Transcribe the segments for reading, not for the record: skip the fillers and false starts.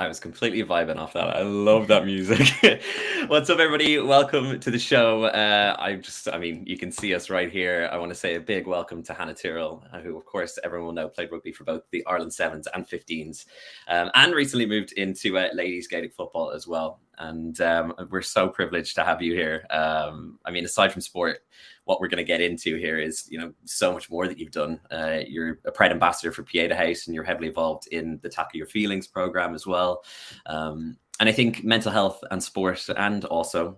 I was completely vibing off that. I love that music. What's up, everybody? Welcome to the show. I mean, you can see us right here. I want to say a big welcome to Hannah Tyrrell, who, of course, everyone will know played rugby for both the Ireland 7s and 15s, and recently moved into ladies Gaelic football as well. And we're so privileged to have you here. I mean, aside from sport, what we're going to get into here is, so much more that you've done. You're a proud ambassador for Pieta House, and you're heavily involved in the Tackle Your Feelings program as well. And I think mental health and sport, and also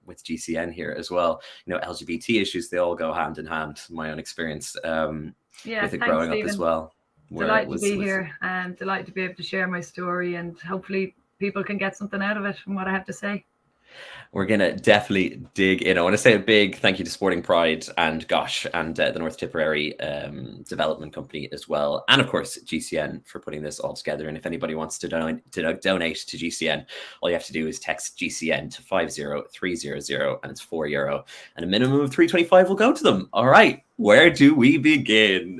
with GCN here as well, LGBT issues, they all go hand in hand. My own experience with it growing up as well. Delighted to be here, and delighted to be able to share my story, and hopefully people can get something out of it from what I have to say. We're going to definitely dig in. I want to say a big thank you to Sporting Pride and GOSHH and the North Tipperary Development Company as well. And of course, GCN for putting this all together. And if anybody wants to donate to GCN, all you have to do is text GCN to 50300 and it's €4. And a minimum of $3.25 will go to them. All right. Where do we begin?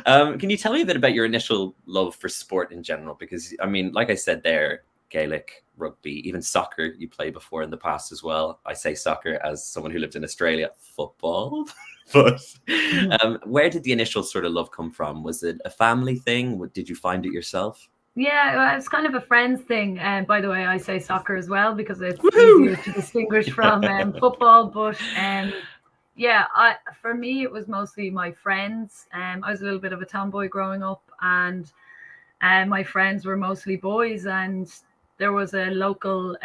Can you tell me a bit about your initial love for sport in general? Because, I mean, like I said there, Gaelic, rugby, even soccer you played before in the past as well. I say soccer as someone who lived in Australia, football. But where did the initial sort of love come from? Was it a family thing? Did you find it yourself? Yeah, it's kind of a friends thing. And by the way, I say soccer as well because it's easier to distinguish from football. But for me, it was mostly my friends. I was a little bit of a tomboy growing up, and my friends were mostly boys, and there was a local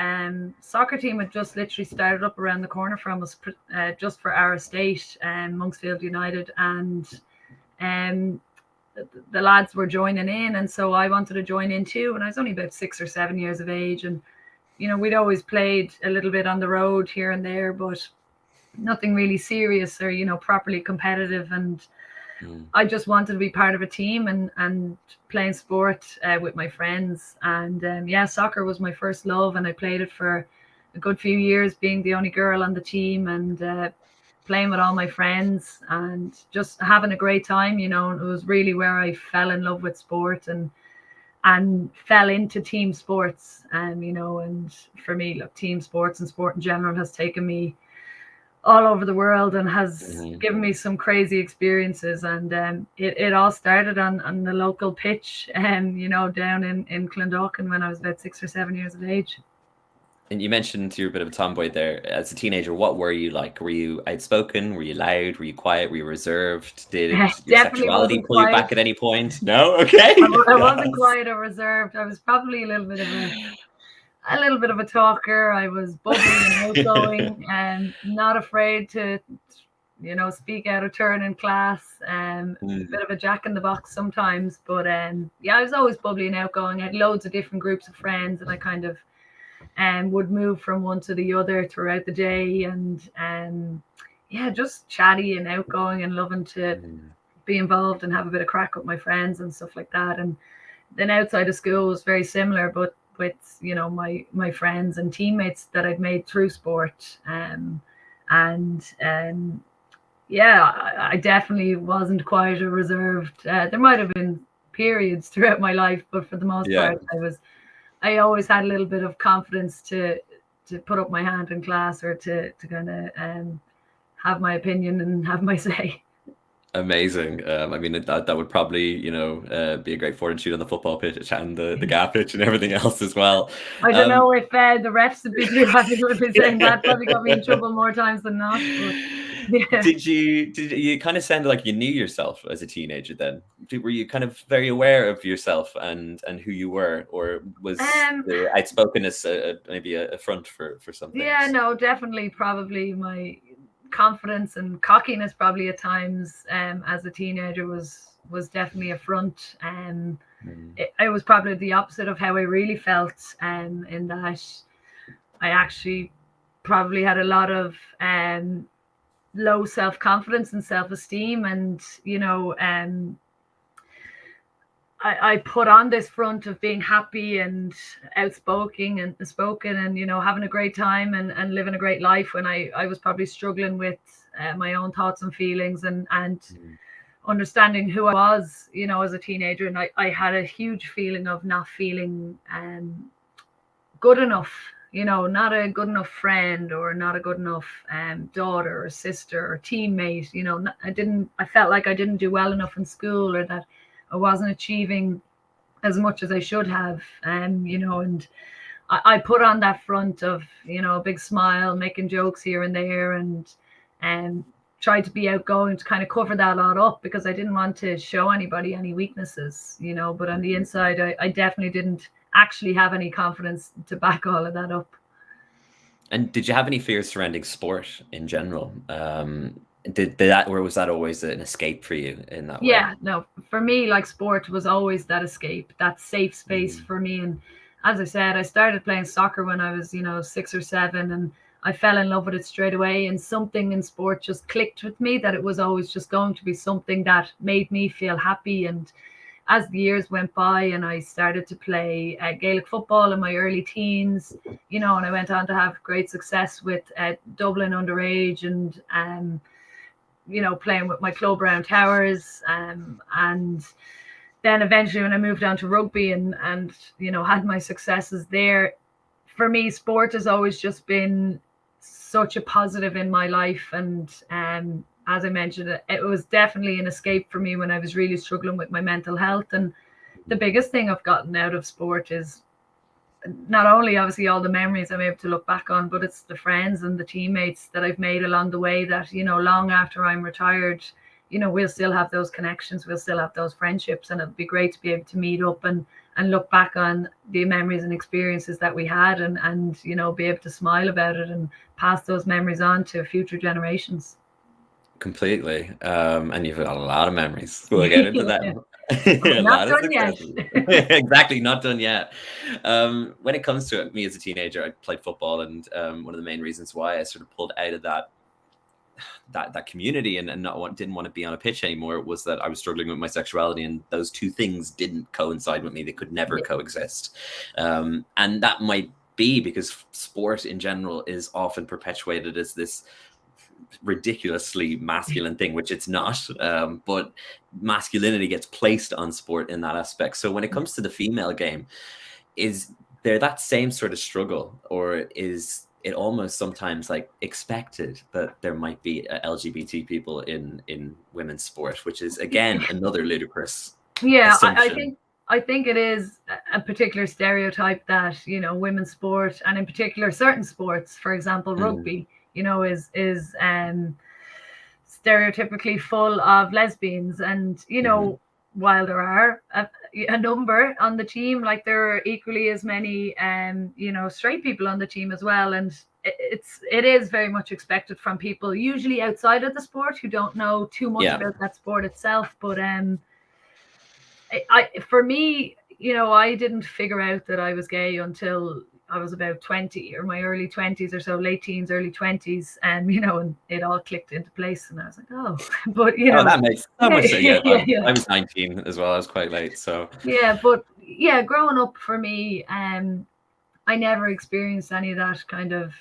soccer team that just literally started up around the corner from us, just for our estate, Monksfield United, and the lads were joining in, and so I wanted to join in too. And I was only about 6 or 7 years of age, and we'd always played a little bit on the road here and there, but nothing really serious or properly competitive. And I just wanted to be part of a team and playing sport with my friends. And soccer was my first love, and I played it for a good few years, being the only girl on the team, and playing with all my friends and just having a great time. It was really where I fell in love with sport and fell into team sports. And for me, look, team sports and sport in general has taken me all over the world and has given me some crazy experiences. And it all started on the local pitch, down in Clondalkin when I was about 6 or 7 years of age. And you mentioned you're a bit of a tomboy there. As a teenager, what were you like? Were you outspoken? Were you loud? Were you quiet? Were you reserved? Did your sexuality pull you back at any point? No? Okay. I wasn't quiet or reserved. I was probably a little bit of a talker. I was bubbly and outgoing and not afraid to, speak out of turn in class. A bit of a jack in the box sometimes, but I was always bubbly and outgoing. I had loads of different groups of friends, and I kind of would move from one to the other throughout the day, and just chatty and outgoing and loving to be involved and have a bit of crack with my friends and stuff like that. And then outside of school was very similar, but with my friends and teammates that I'd made through sport. I definitely wasn't quiet or reserved. There might have been periods throughout my life, but for the most part I always had a little bit of confidence to put up my hand in class, or to kind of have my opinion and have my say. Amazing. I mean, that would probably, be a great fortitude on the football pitch and the gap pitch and everything else as well. I don't know if the refs would be too happy with me saying that. Probably got me in trouble more times than not. But, yeah. Did you kind of sound like you knew yourself as a teenager then? Were you kind of very aware of yourself and who you were, or was the outspokenness maybe a front for something? Yeah, no, definitely. Probably my confidence and cockiness probably at times as a teenager was definitely a front. It was probably the opposite of how I really felt, in that I actually probably had a lot of low self-confidence and self-esteem, and I put on this front of being happy and outspoken and having a great time and living a great life, when I was probably struggling with my own thoughts and feelings and understanding who I was, you know, as a teenager. And I had a huge feeling of not feeling good enough, you know, not a good enough friend or not a good enough daughter or sister or teammate. You know, I felt like I didn't do well enough in school, or that I wasn't achieving as much as I should have. You know, and I put on that front of, you know, a big smile, making jokes here and there, and tried to be outgoing to kind of cover that all up, because I didn't want to show anybody any weaknesses, you know. But on the inside, I definitely didn't actually have any confidence to back all of that up. And did you have any fears surrounding sport in general? Did that, or was that always an escape for you in that way? Yeah, no, for me, like, sport was always that escape, that safe space for me. And as I said, I started playing soccer when I was, you know, 6 or 7, and I fell in love with it straight away. And something in sport just clicked with me, that it was always just going to be something that made me feel happy. And as the years went by and I started to play Gaelic football in my early teens, you know, and I went on to have great success with Dublin underage, and you know, playing with my club around Towers, and then eventually when I moved on to rugby and you know, had my successes there. For me, sport has always just been such a positive in my life. And as I mentioned, it was definitely an escape for me when I was really struggling with my mental health. And the biggest thing I've gotten out of sport is not only obviously all the memories I'm able to look back on, but it's the friends and the teammates that I've made along the way, that, you know, long after I'm retired, you know, we'll still have those connections, we'll still have those friendships. And it'd be great to be able to meet up and look back on the memories and experiences that we had, and you know, be able to smile about it and pass those memories on to future generations. Completely. And you've got a lot of memories. We'll get into them. A Not lot of done yet. successes. Exactly, not done yet. When it comes to it, me as a teenager, I played football, and one of the main reasons why I sort of pulled out of that community and didn't want to be on a pitch anymore was that I was struggling with my sexuality, and those two things didn't coincide with me. They could never coexist. And that might be because sport in general is often perpetuated as this ridiculously masculine thing, which it's not, but masculinity gets placed on sport in that aspect. So when it comes to the female game, is there that same sort of struggle, or is it almost sometimes like expected that there might be LGBT people in women's sport, which is again another ludicrous assumption? I think it is a particular stereotype that, you know, women's sport, and in particular certain sports, for example rugby, you know, is stereotypically full of lesbians. And you know, while there are a number on the team, like, there are equally as many you know, straight people on the team as well. And it is very much expected from people usually outside of the sport who don't know too much about that sport itself. But for me, you know, I didn't figure out that I was gay until I was about 20, or my early 20s or so, late teens, early 20s. And, you know, and it all clicked into place. And I was like, oh, but, you know. That makes so much sense. Yeah, I was 19 as well. I was quite late. So. Yeah, but yeah, growing up for me, I never experienced any of that kind of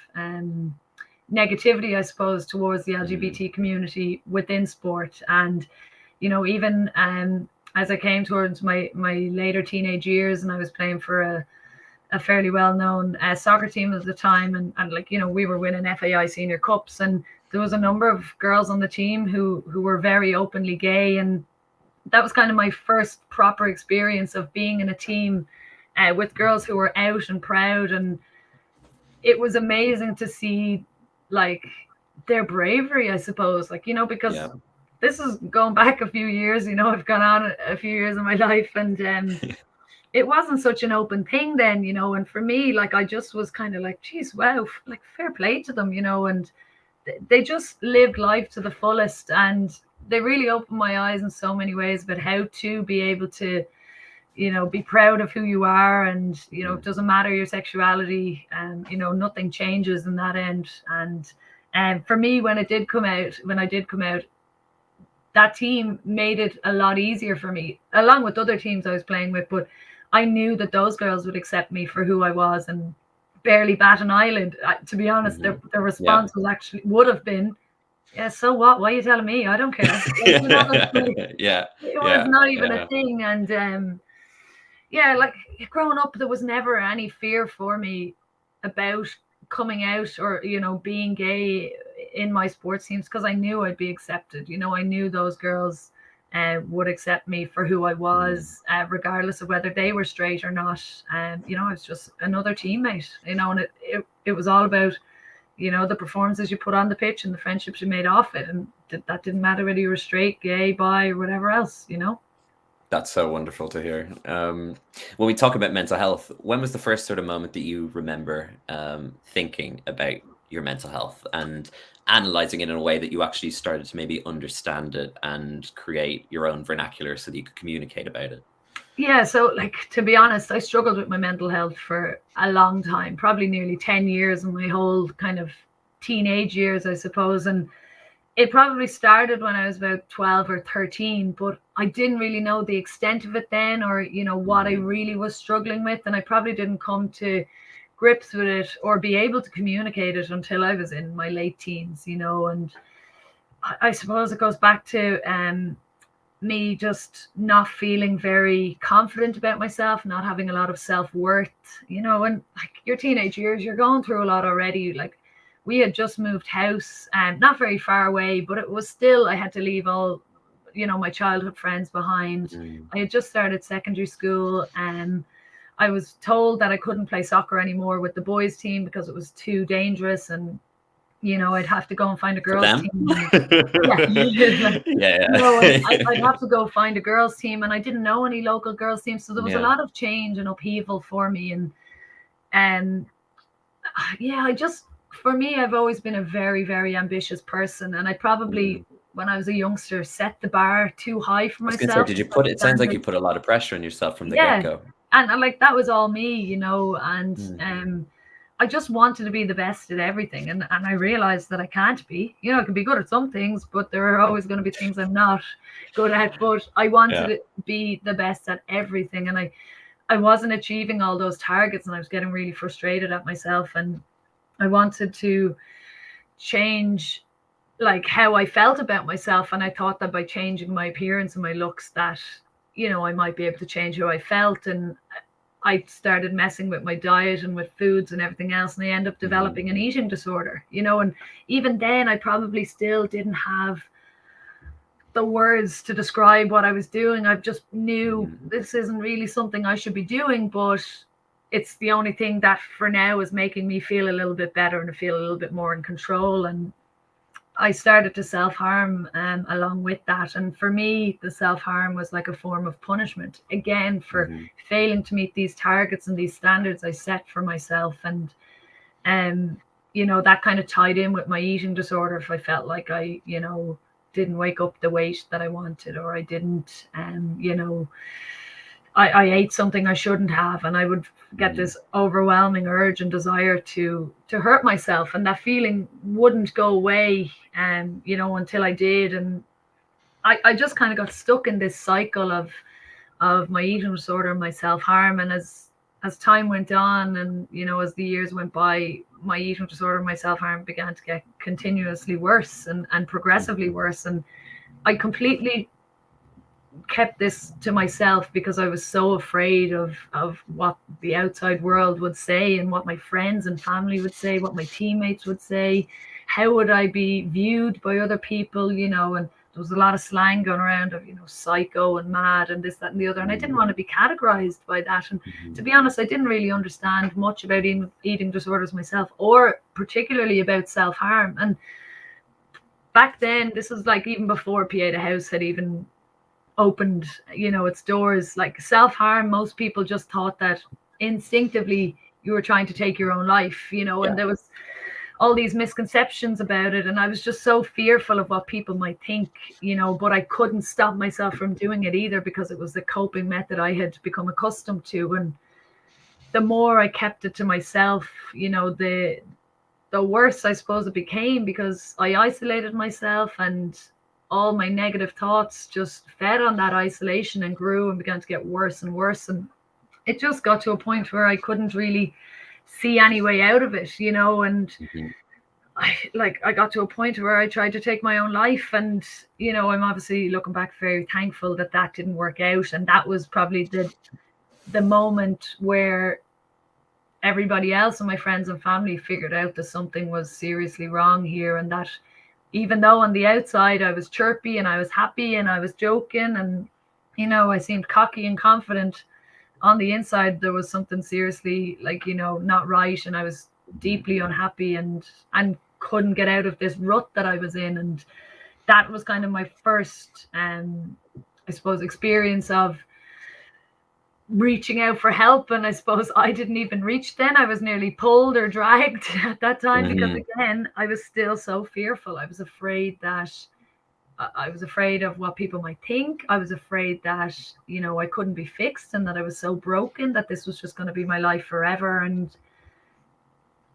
negativity, I suppose, towards the LGBT community within sport. And, you know, even as I came towards my later teenage years, and I was playing for a fairly well-known soccer team at the time, and like, you know, we were winning FAI senior cups, and there was a number of girls on the team who were very openly gay. And that was kind of my first proper experience of being in a team with girls who were out and proud. And it was amazing to see, like, their bravery, I suppose, like, you know, because this is going back a few years, you know, I've gone on a few years of my life, and it wasn't such an open thing then, you know. And for me, like, I just was kind of like, geez, wow, like, fair play to them, you know. And they just lived life to the fullest, and they really opened my eyes in so many ways about how to be able to, you know, be proud of who you are. And, you know, it doesn't matter your sexuality, and, you know, nothing changes in that end. And for me, when I did come out, that team made it a lot easier for me, along with other teams I was playing with. But I knew that those girls would accept me for who I was and barely bat an eyelid. To be honest, the response would have been, Yeah, so what? Why are you telling me? I don't care. Like, Yeah, it was yeah, not even a yeah. thing. And yeah, like growing up, there was never any fear for me about coming out or, being gay in my sports teams, because I knew I'd be accepted. I knew those girls would accept me for who I Mm. was, regardless of whether they were straight or not. I was just another teammate, and it was all about, the performances you put on the pitch and the friendships you made off it. And that didn't matter whether you were straight, gay, bi, or whatever else. That's so wonderful to hear. When we talk about mental health, when was the first sort of moment that you remember thinking about your mental health and analyzing it in a way that you actually started to maybe understand it and create your own vernacular so that you could communicate about it? Yeah, so like, to be honest, I struggled with my mental health for a long time, probably nearly 10 years in my whole kind of teenage years, I suppose. And it probably started when I was about 12 or 13, but I didn't really know the extent of it then, or, what I really was struggling with. And I probably didn't come to grips with it or be able to communicate it until I was in my late teens. And I suppose it goes back to me just not feeling very confident about myself, not having a lot of self-worth, and like your teenage years, you're going through a lot already. Like, we had just moved house and not very far away, but it was still, I had to leave all, my childhood friends behind. Mm. I had just started secondary school, and I was told that I couldn't play soccer anymore with the boys team because it was too dangerous, and I'd have to go and find a For girls' them? team. Yeah, like, Yeah. I'd have to go find a girls' team, and I didn't know any local girls' teams, so there was a Yeah. lot of change and upheaval for me. And yeah, for me, I've always been a very, very ambitious person, and I probably, Mm. when I was a youngster, set the bar too high for I was gonna say, myself. did you Set put it sounds like you standards. put a lot of pressure on yourself from the Yeah, get-go. and like that was all me, and Mm. I just wanted to be the best at everything, and I realized that I can't be. I can be good at some things, but there are always going to be things I'm not good at. But I wanted Yeah. to be the best at everything, and I wasn't achieving all those targets, and I was getting really frustrated at myself, and I wanted to change like how I felt about myself, and I thought that by changing my appearance and my looks, that I might be able to change who I felt. And I started messing with my diet and with foods and everything else, and I ended up Mm. developing an eating disorder. And even then, I probably still didn't have the words to describe what I was doing. I just knew Mm. this isn't really something I should be doing, but it's the only thing that for now is making me feel a little bit better and feel a little bit more in control. And I started to self-harm along with that. And for me, the self-harm was like a form of punishment, again, for Mhm. failing to meet these targets and these standards I set for myself. And, that kind of tied in with my eating disorder. If I felt like I, didn't wake up the weight that I wanted, or I didn't, I ate something I shouldn't have, and I would get Mm. this overwhelming urge and desire to hurt myself, and that feeling wouldn't go away, until I did. And I just kind of got stuck in this cycle of my eating disorder and my self-harm. And as time went on, and as the years went by, my eating disorder and my self-harm began to get continuously worse and progressively Mhm. worse. And I completely kept this to myself because I was so afraid of what the outside world would say, and what my friends and family would say, what my teammates would say. How would I be viewed by other people? And there was a lot of slang going around of, psycho and mad and this, that, and the other. And I didn't Mm. want to be categorized by that. And to Mhm. be honest, I didn't really understand much about eating disorders myself, or particularly about self-harm. And back then, this was like even before Pieta House had even opened, its doors. Like self-harm, most people just thought that instinctively you were trying to take your own life, Yeah. and there was all these misconceptions about it. And I was just so fearful of what people might think, but I couldn't stop myself from doing it either, because it was the coping method I had become accustomed to. And the more I kept it to myself, the worse I suppose it became, because I isolated myself, and all my negative thoughts just fed on that isolation and grew and began to get worse and worse. And it just got to a point where I couldn't really see any way out of it. And Mhm. I got to a point where I tried to take my own life, and I'm obviously looking back very thankful that didn't work out, and that was probably the moment where everybody else and my friends and family figured out that something was seriously wrong here, and that even though on the outside I was chirpy and I was happy and I was joking and I seemed cocky and confident, on the inside there was something seriously not right, and I was deeply unhappy and couldn't get out of this rut that I was in. And that was kind of my first I suppose experience of reaching out for help. And I suppose I didn't even reach then. I was nearly pulled or dragged at that time, because again, I was still so fearful. I was afraid of what people might think. I was afraid that I couldn't be fixed, and that I was so broken that this was just going to be my life forever. And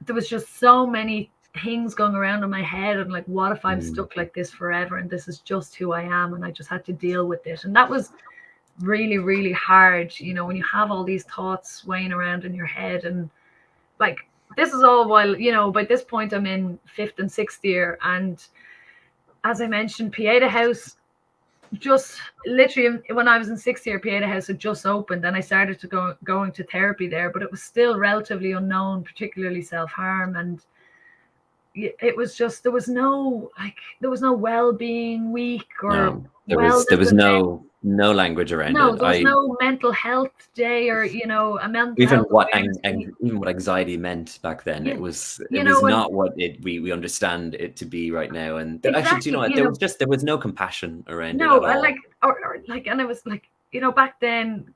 there was just so many things going around in my head, and like, what if I'm stuck like this forever, and this is just who I am, and I just had to deal with it. And that was really, really hard, when you have all these thoughts swaying around in your head. And like, this is all while by this point I'm in 5th and 6th year, and as I mentioned, Pieta House, just literally when I was in 6th year, Pieta House had just opened, and I started to going to therapy there, but it was still relatively unknown, particularly self-harm. And it was just, there was no well-being week, or there was no language around no, it. there was no mental health day, or a mental even health what awareness even what anxiety meant back then. It was and not what we understand it to be right now. And actually, there was no compassion around it at all. And it was like, back then,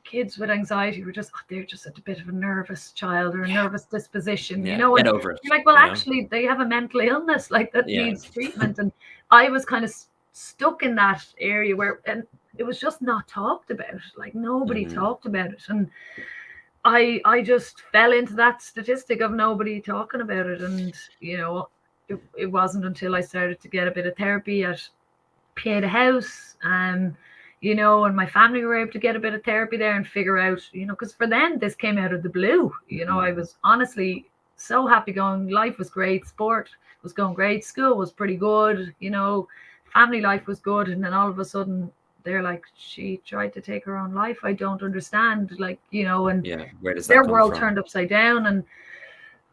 kids with anxiety were just, they're just a bit of a nervous child or a nervous disposition, get over it. You're like, well, actually, they have a mental illness that needs treatment. And I was kind of stuck in that area where, and it was just not talked about. Like, nobody talked about it. And I just fell into that statistic of nobody talking about it. And, it wasn't until I started to get a bit of therapy at Pieta House, and my family were able to get a bit of therapy there and figure out, because for them, this came out of the blue. I was honestly so happy going. Life was great. Sport was going great. School was pretty good. Family life was good. And then all of a sudden, they're like, she tried to take her own life. I don't understand. And where does that their come world from? turned upside down. And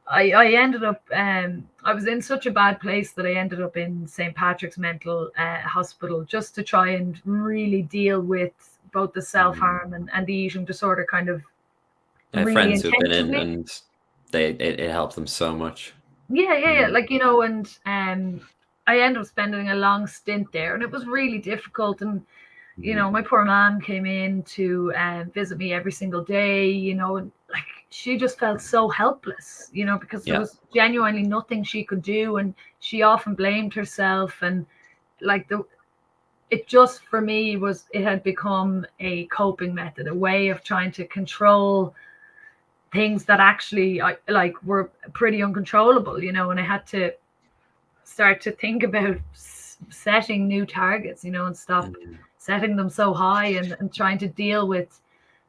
I ended up, I was in such a bad place that I ended up in St. Patrick's Mental Hospital, just to try and really deal with both the self-harm and the eating disorder kind of. I have friends who've been in, and it helped them so much. Yeah. And I ended up spending a long stint there, and it was really difficult. And my poor mom came in to visit me every single day, and like, she just felt so helpless, because there was genuinely nothing she could do, and she often blamed herself. And like, it just, for me, it had become a coping method, a way of trying to control things that actually were pretty uncontrollable, and I had to start to think about setting new targets, and stop setting them so high, and trying to deal with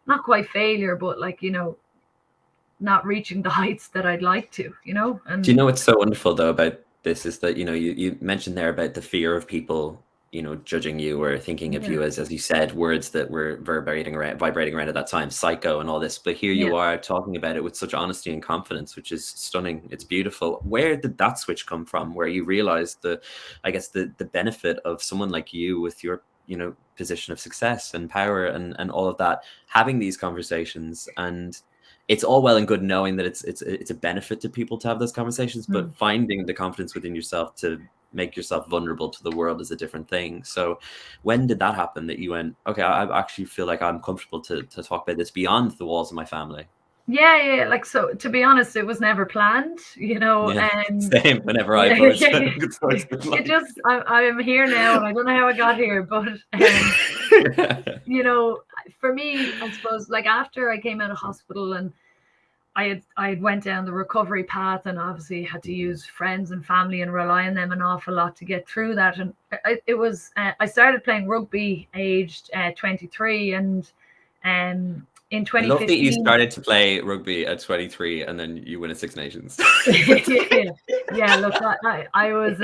not quite failure, but not reaching the heights that I'd like to, And do you know what's so wonderful though about this is that you mentioned there about the fear of people judging you or thinking of you as you said, words that were vibrating around at that time, psycho and all this, but here you are talking about it with such honesty and confidence, which is stunning. It's beautiful. Where did that switch come from, where you realized the benefit of someone like you with your position of success and power and all of that, having these conversations? And it's all well and good knowing that it's a benefit to people to have those conversations, but finding the confidence within yourself to make yourself vulnerable to the world is a different thing. So when did that happen, that you went, okay, I actually feel like I'm comfortable to talk about this beyond the walls of my family? Yeah. Like, so to be honest, it was never planned, and same whenever I post it just, I'm here now, and I don't know how I got here, but for me, I suppose, like, after I came out of hospital and I had went down the recovery path, and obviously had to use friends and family and rely on them an awful lot to get through that. And it was I started playing rugby aged 23, and in I love that you 2015. started to play rugby at 23 and then you win a Six Nations. Yeah, look, I was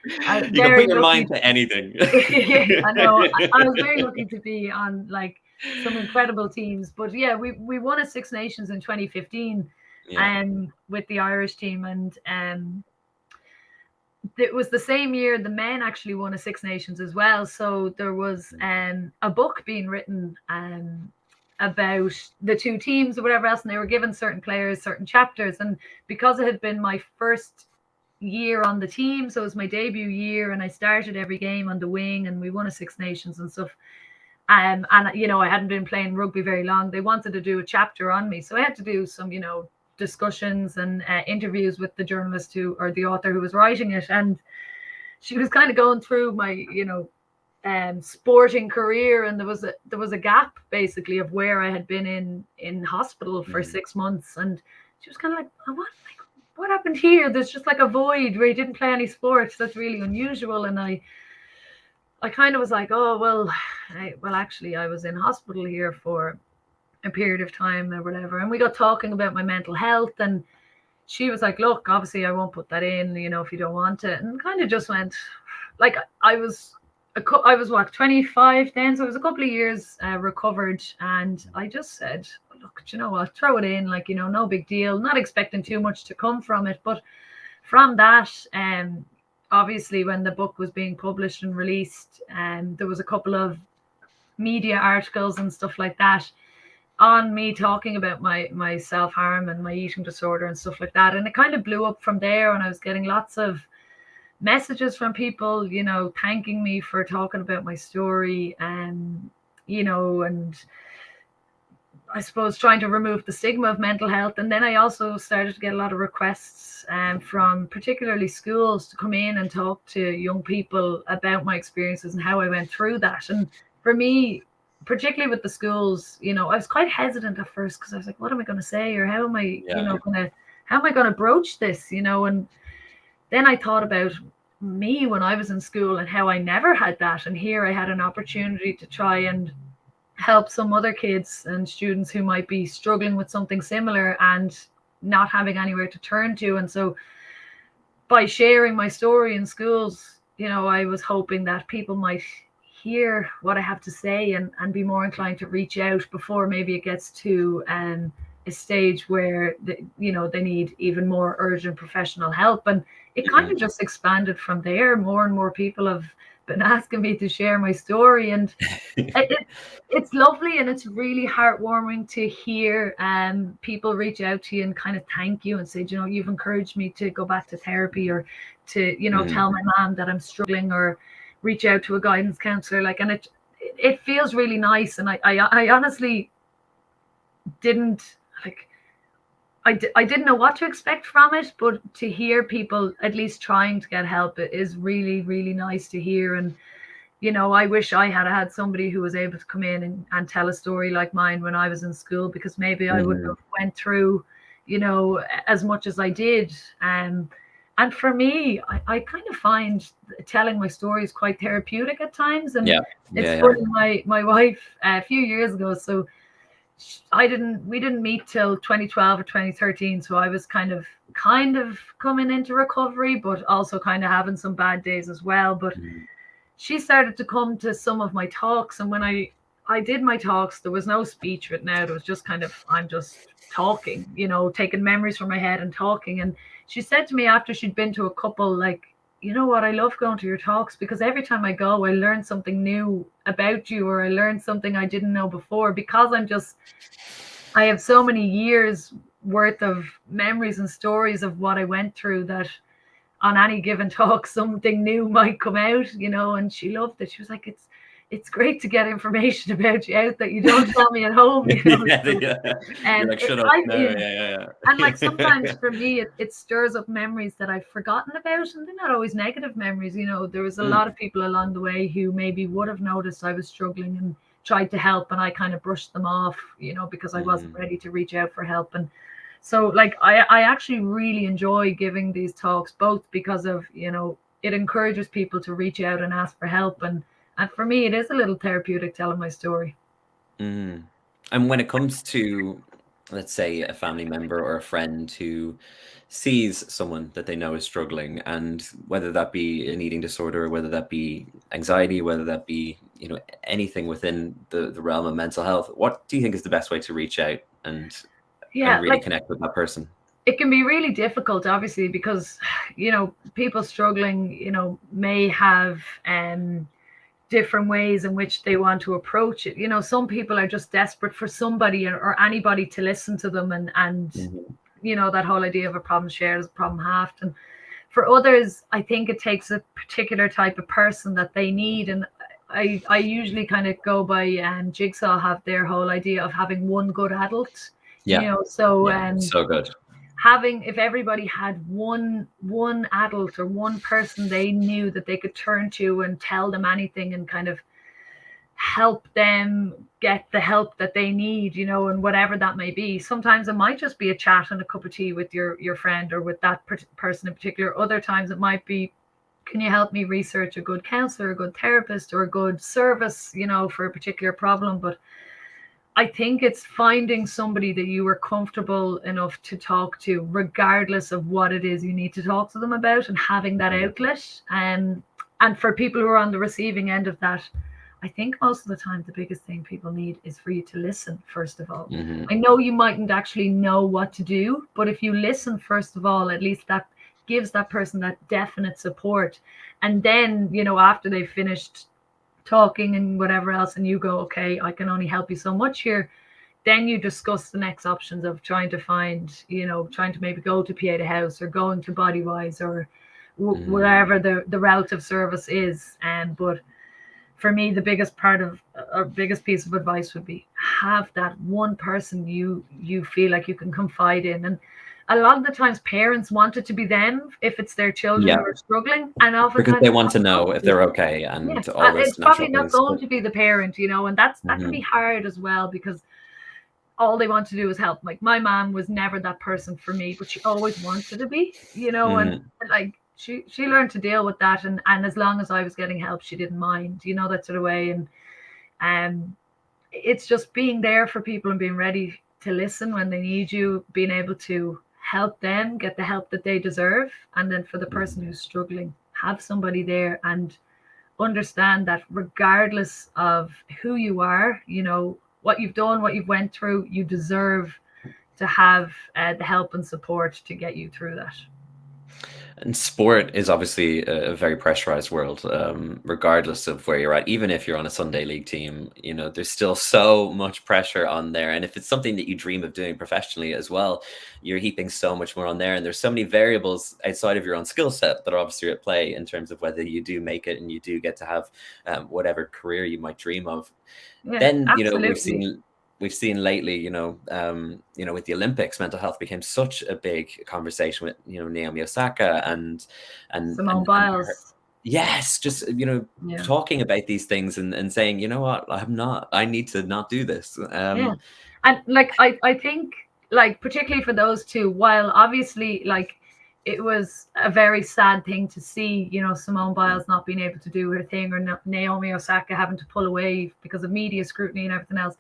You can very put your lucky. mind to anything. I know. I was very lucky to be on like some incredible teams. But yeah, we won a Six Nations in 2015 with the Irish team, and it was the same year the men actually won a Six Nations as well. So there was a book being written about the two teams or whatever else, and they were given certain players certain chapters. And because it had been my first year on the team, so it was my debut year, and I started every game on the wing, and we won a Six Nations and stuff. And you know, I hadn't been playing rugby very long. They wanted to do a chapter on me, so I had to do some, you know, discussions and interviews with the journalist or the author who was writing it, and she was kind of going through my, you know, sporting career, and there was a gap basically of where I had been in hospital for 6 months, and she was kind of like, oh, what happened here? There's just like a void where you didn't play any sports. That's really unusual. And I kind of was like, oh, well, actually I was in hospital here for a period of time or whatever. And we got talking about my mental health, and she was like, look, obviously I won't put that in, you know, if you don't want it. And kind of just went, like, I was what, 25 then, so it was a couple of years recovered, and I just said, look, you know what, throw it in, like, you know, no big deal, not expecting too much to come from it. But from that, obviously when the book was being published and released, there was a couple of media articles and stuff like that on me talking about my self-harm and my eating disorder and stuff like that, and it kind of blew up from there. And I was getting lots of messages from people, you know, thanking me for talking about my story, and you know, and I suppose trying to remove the stigma of mental health. And then I also started to get a lot of requests from particularly schools to come in and talk to young people about my experiences and how I went through that. And for me, particularly with the schools, you know, I was quite hesitant at first because I was like, what am I going to say, or how am I, you know, how am I going to broach this, you know? And then I thought about me when I was in school and how I never had that. And here I had an opportunity to try and help some other kids and students who might be struggling with something similar and not having anywhere to turn to. And so by sharing my story in schools, you know, I was hoping that people might hear what I have to say and be more inclined to reach out before maybe it gets to a stage where you know, they need even more urgent professional help. And it kind of just expanded from there. More and more people have been asking me to share my story, and it's lovely, and it's really heartwarming to hear people reach out to you and kind of thank you and say, you know, you've encouraged me to go back to therapy, or to, you know, tell my mom that I'm struggling, or reach out to a guidance counselor. Like, and it feels really nice. And I honestly didn't like, I didn't know what to expect from it, but to hear people at least trying to get help, it is really, really nice to hear. And, you know, I wish I had had somebody who was able to come in and tell a story like mine when I was in school, because maybe I wouldn't have went through, you know, as much as I did. And for me, I kind of find telling my stories quite therapeutic at times. And it's funny, my wife a few years ago, so we didn't meet till 2012 or 2013. So I was kind of coming into recovery, but also kind of having some bad days as well. But she started to come to some of my talks. And when I did my talks, there was no speech written out. It was just kind of, I'm just talking, you know, taking memories from my head and talking. And she said to me after she'd been to a couple, like, you know what, I love going to your talks, because every time I go, I learn something new about you, or I learned something I didn't know before, because I have so many years worth of memories and stories of what I went through, that on any given talk, something new might come out, you know. And she loved it. She was like, it's great to get information about you out that you don't tell me at home, you know. You're like, shut up. And like, sometimes for me, it stirs up memories that I've forgotten about, and they're not always negative memories. You know, there was a lot of people along the way who maybe would have noticed I was struggling and tried to help, and I kind of brushed them off, you know, because I wasn't ready to reach out for help. And so, like, I actually really enjoy giving these talks, both because of, you know, it encourages people to reach out and ask for help, and for me, it is a little therapeutic telling my story. And when it comes to, let's say, a family member or a friend who sees someone that they know is struggling, and whether that be an eating disorder, whether that be anxiety, whether that be, anything within the realm of mental health, what do you think is the best way to reach out and Yeah, really like connect with that person? it can be really difficult, obviously, because people struggling, may have different ways in which they want to approach it. Some people are just desperate for somebody or anybody to listen to them, and that whole idea of a problem shared is a problem halved. And for others, I think it takes a particular type of person that they need. And I usually kind of go by Jigsaw have their whole idea of having one good adult. Yeah. So Yeah, so good. having, if everybody had one adult or one person they knew that they could turn to and tell them anything and kind of help them get the help that they need, and whatever that may be. Sometimes it might just be a chat and a cup of tea with your friend or with that person in particular. Other times it might be, can you help me research a good counselor, a good therapist, or a good service, for a particular problem. But I think it's finding somebody that you are comfortable enough to talk to, regardless of what it is you need to talk to them about, and having that outlet. And for people who are on the receiving end of that, I think most of the time the biggest thing people need is for you to listen, first of all. I know you mightn't actually know what to do, but if you listen, first of all, at least that gives that person that definite support. And then, after they've finished talking and whatever else, and you go, okay, I can only help you so much here, then you discuss the next options of trying to find, trying to maybe go to PA to House or going to Bodywise or whatever the relative service is. But for me, the biggest part of, or biggest piece of advice would be, have that one person you feel like you can confide in. And a lot of the times parents want it to be them if it's their children who are struggling, and because oftentimes they want to know if they're okay and all those it's probably natural not things. going to be the parent, and that can be hard as well, because all they want to do is help. Like, my mom was never that person for me, but she always wanted to be, and like she learned to deal with that, and as long as I was getting help, she didn't mind, that sort of way. And it's just being there for people and being ready to listen when they need you, being able to help them get the help that they deserve. And then for the person who's struggling, have somebody there, and understand that regardless of who you are, what you've done, what you've went through, you deserve to have the help and support to get you through that. And sport is obviously a very pressurized world, regardless of where you're at. Even if you're on a Sunday league team, there's still so much pressure on there. And if it's something that you dream of doing professionally as well, you're heaping so much more on there. And there's so many variables outside of your own skill set that are obviously at play in terms of whether you do make it and you do get to have whatever career you might dream of. Yeah, Then, absolutely. we've seen lately, with the Olympics, mental health became such a big conversation with, Naomi Osaka and Simone Biles. Yes, just, talking about these things and saying, you know what, I need to not do this. Yeah. And like, I think, like, particularly for those two, while obviously, like, it was a very sad thing to see, Simone Biles not being able to do her thing, or Naomi Osaka having to pull away because of media scrutiny and everything else.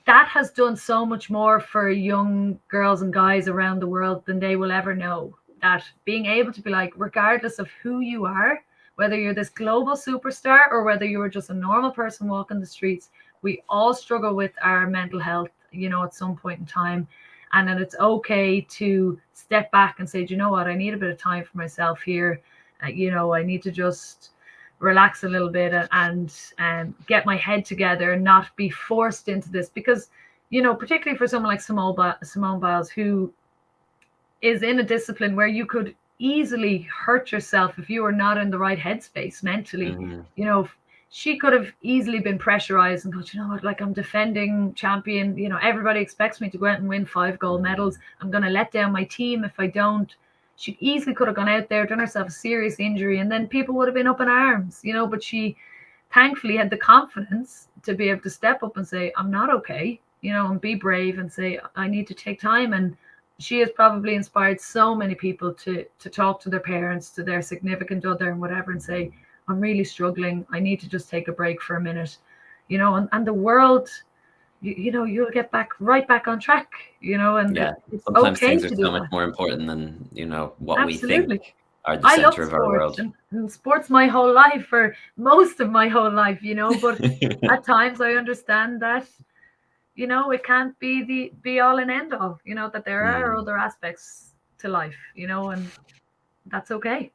That has done so much more for young girls and guys around the world than they will ever know. That being able to be like, regardless of who you are, whether you're this global superstar or whether you were just a normal person walking the streets, we all struggle with our mental health, at some point in time. And then it's okay to step back and say, do you know what, I need a bit of time for myself here. I need to just relax a little bit and get my head together and not be forced into this. Because, particularly for someone like Simone Biles, who is in a discipline where you could easily hurt yourself if you were not in the right headspace mentally. She could have easily been pressurized and go, you know what, like, I'm defending champion, everybody expects me to go out and win 5 gold medals. I'm going to let down my team if I don't. She easily could have gone out there, done herself a serious injury, and then people would have been up in arms, but she thankfully had the confidence to be able to step up and say, I'm not okay, and be brave and say, I need to take time. And she has probably inspired so many people to talk to their parents, to their significant other and whatever, and say, I'm really struggling. I need to just take a break for a minute, and the world, you'll get right back on track, and Yeah. it's Sometimes okay things are to do so much that. more important than, what we think Absolutely. are the I love center of our sports, world. and sports my whole life, for most of my whole life, but at times I understand that, it can't be the be all and end all, that there are other aspects to life, and that's okay.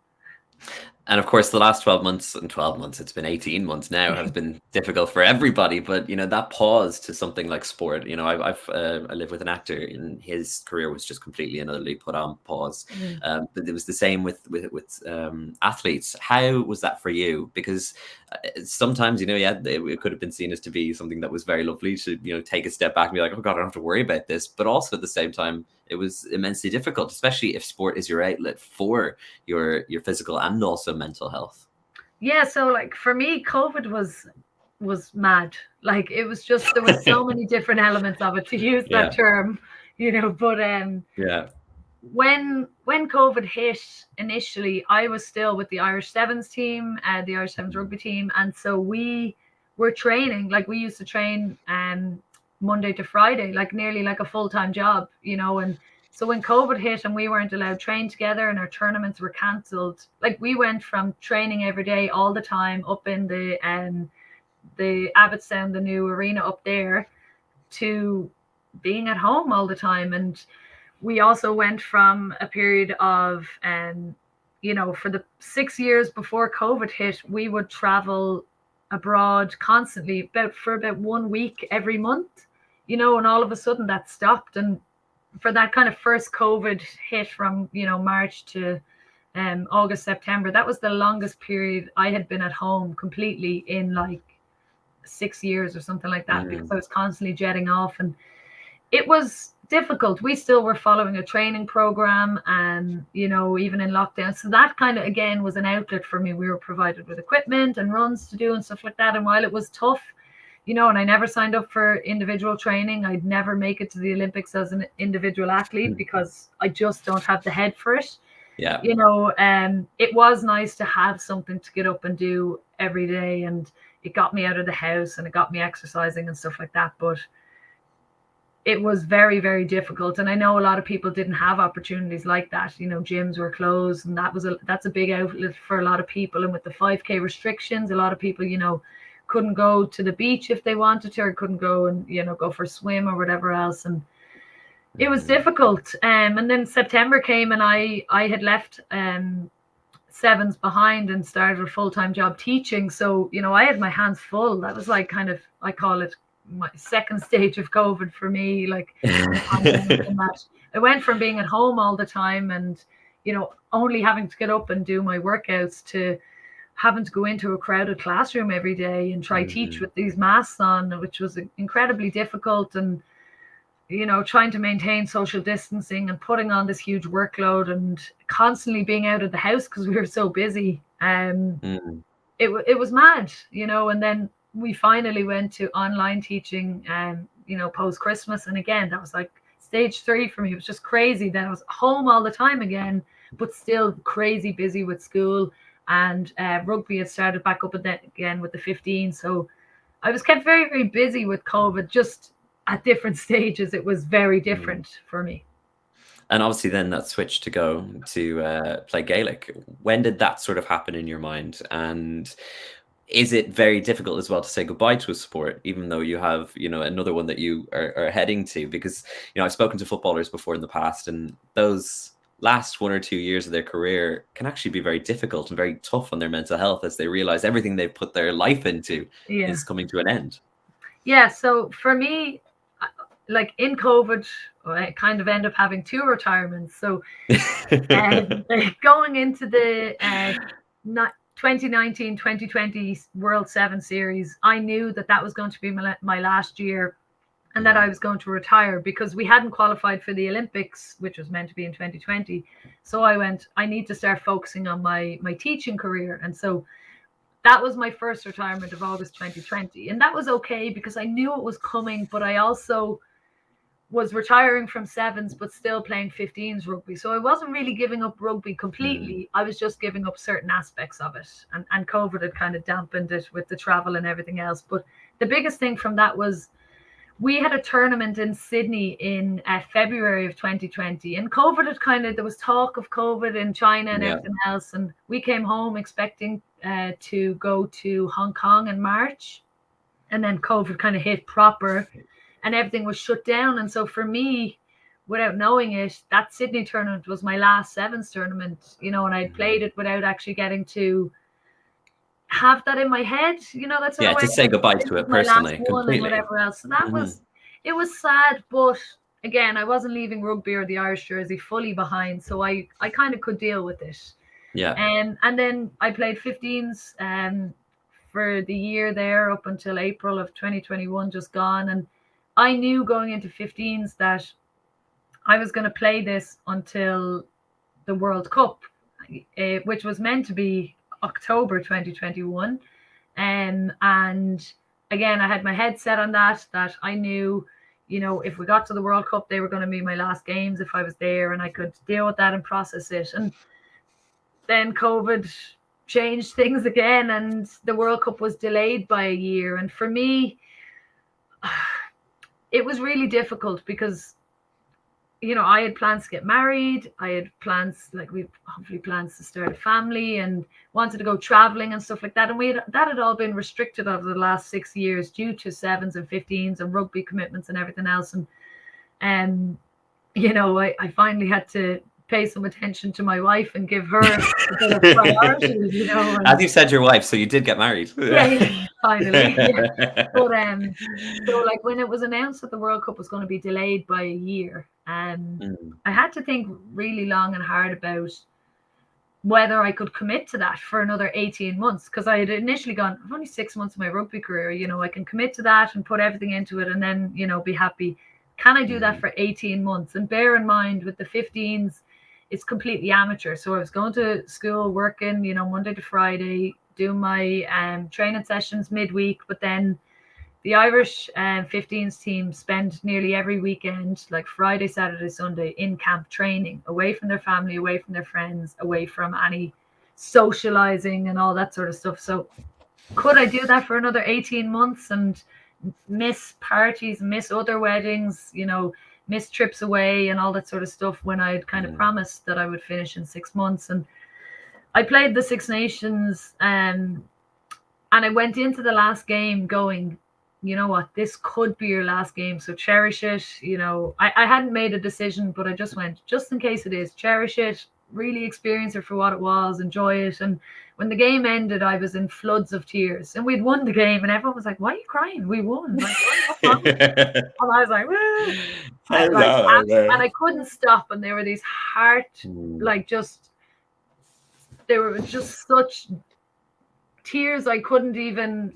And of course, the last 12 months, and 12 months, it's been 18 months now, have been difficult for everybody. But, that pause to something like sport, I live with an actor, and his career was just completely and utterly put on pause. But it was the same with athletes. How was that for you? Because sometimes, it could have been seen as to be something that was very lovely to, take a step back and be like, oh God, I don't have to worry about this. But also at the same time, it was immensely difficult, especially if sport is your outlet for your physical and also mental health. Yeah, so like for me, COVID was mad. Like it was just, there was so many different elements of it, to use that term, but yeah. When COVID hit initially, I was still with the Irish Sevens team, the Irish Sevens rugby team, and so we were training. Like we used to train Monday to Friday, like nearly like a full-time job, and so when COVID hit and we weren't allowed to train together and our tournaments were cancelled, like we went from training every day all the time up in the Abbottstown, the new arena up there, to being at home all the time. And we also went from a period of, for the 6 years before COVID hit, we would travel abroad constantly, for about 1 week every month, and all of a sudden that stopped. And for that kind of first COVID hit from, March to August, September, that was the longest period I had been at home completely in like 6 years or something like that, because I was constantly jetting off, and it was difficult. We still were following a training program, and even in lockdown, so that kind of again was an outlet for me. We were provided with equipment and runs to do and stuff like that, and while it was tough, and I never signed up for individual training, I'd never make it to the Olympics as an individual athlete because I just don't have the head for it. Yeah. It was nice to have something to get up and do every day, and it got me out of the house and it got me exercising and stuff like that. But it was very, very difficult. And I know a lot of people didn't have opportunities like that. Gyms were closed, and that's a big outlet for a lot of people. And with the 5K restrictions, a lot of people, couldn't go to the beach if they wanted to, or couldn't go and, go for a swim or whatever else. And it was difficult. And then September came, and I had left Sevens behind and started a full-time job teaching. So, I had my hands full. That was like kind of, I call it my second stage of COVID for me. Like I went from being at home all the time and, only having to get up and do my workouts, to having to go into a crowded classroom every day and try teach with these masks on, which was incredibly difficult. And, trying to maintain social distancing and putting on this huge workload and constantly being out of the house because we were so busy. It was mad, and then we finally went to online teaching, post Christmas. And again, that was like stage 3 for me. It was just crazy. Then I was home all the time again, but still crazy busy with school. And rugby had started back up again with the 15. So I was kept very, very busy with COVID, just at different stages. It was very different for me. And obviously then that switch to go to play Gaelic. When did that sort of happen in your mind? And is it very difficult as well to say goodbye to a sport, even though you have, another one that you are heading to? Because, I've spoken to footballers before in the past, and those last 1 or 2 years of their career can actually be very difficult and very tough on their mental health as they realize everything they've put their life into is coming to an end. Yeah. So for me, like in COVID, I kind of end up having 2 retirements. So going into the 2019-2020 World 7 Series, I knew that was going to be my last year, and that I was going to retire, because we hadn't qualified for the Olympics, which was meant to be in 2020. So I need to start focusing on my teaching career. And so that was my first retirement of August 2020. And that was okay because I knew it was coming, but I also was retiring from sevens, but still playing 15s rugby. So I wasn't really giving up rugby completely. I was just giving up certain aspects of it. And COVID had kind of dampened it with the travel and everything else. But the biggest thing from that was we had a tournament in Sydney in February of 2020, and COVID had there was talk of COVID in China and everything else. And we came home expecting to go to Hong Kong in March, and then COVID kind of hit proper and everything was shut down. And so for me, without knowing it, that Sydney tournament was my last sevens tournament, and I'd played it without actually getting to have that in my head, that's to say goodbye to it personally, completely, and whatever else. So that it was sad, but again, I wasn't leaving rugby or the Irish jersey fully behind, so I kind of could deal with it. And then I played 15s for the year there up until April of 2021, just gone. And I knew going into 15s that I was going to play this until the World Cup, which was meant to be October 2021. And again, I had my head set on that I knew, if we got to the World Cup, they were going to be my last games if I was there, and I could deal with that and process it. And then COVID changed things again, and the World Cup was delayed by a year. And for me, it was really difficult because I had plans to get married. I had plans, we hopefully plans to start a family, and wanted to go traveling and stuff like that. And that had all been restricted over the last 6 years due to 7s and 15s and rugby commitments and everything else. And I finally had to pay some attention to my wife and give her a bit of priority, As you said, your wife, so you did get married. Yeah, finally. Yeah. But so when it was announced that the World Cup was going to be delayed by a year, I had to think really long and hard about whether I could commit to that for another 18 months, because I had initially gone, I've only 6 months of my rugby career, I can commit to that and put everything into it and then, be happy. Can I do that for 18 months? And bear in mind, with the 15s, it's completely amateur. So I was going to school, working, Monday to Friday, doing my training sessions midweek. But then the Irish 15s team spend nearly every weekend, like Friday, Saturday, Sunday, in camp training, away from their family, away from their friends, away from any socializing and all that sort of stuff. So could I do that for another 18 months and miss parties, miss other weddings, miss trips away and all that sort of stuff, when I'd kind of promised that I would finish in 6 months? And I played the Six Nations, and I went into the last game going, you know what, this could be your last game, so cherish it. I hadn't made a decision, but I just went, just in case it is, cherish it, really experience it for what it was, enjoy it. And when the game ended, I was in floods of tears, and we'd won the game, and everyone was like, why are you crying? We won. Like, and I was like, well, and I couldn't stop. And there were these they were just such tears I couldn't even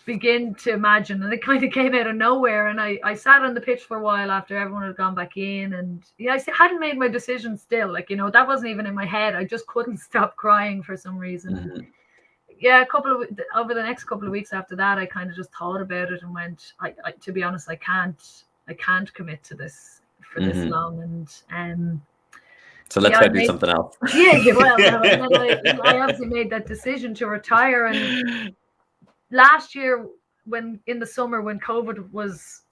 begin to imagine, and it kind of came out of nowhere. And I sat on the pitch for a while after everyone had gone back in, and I hadn't made my decision still, that wasn't even in my head. I just couldn't stop crying for some reason. Over the next couple of weeks after that, I kind of just thought about it and went, I to be honest, I can't commit to this for this long. And so let's do something else. I obviously made that decision to retire. And last year, in the summer, when COVID was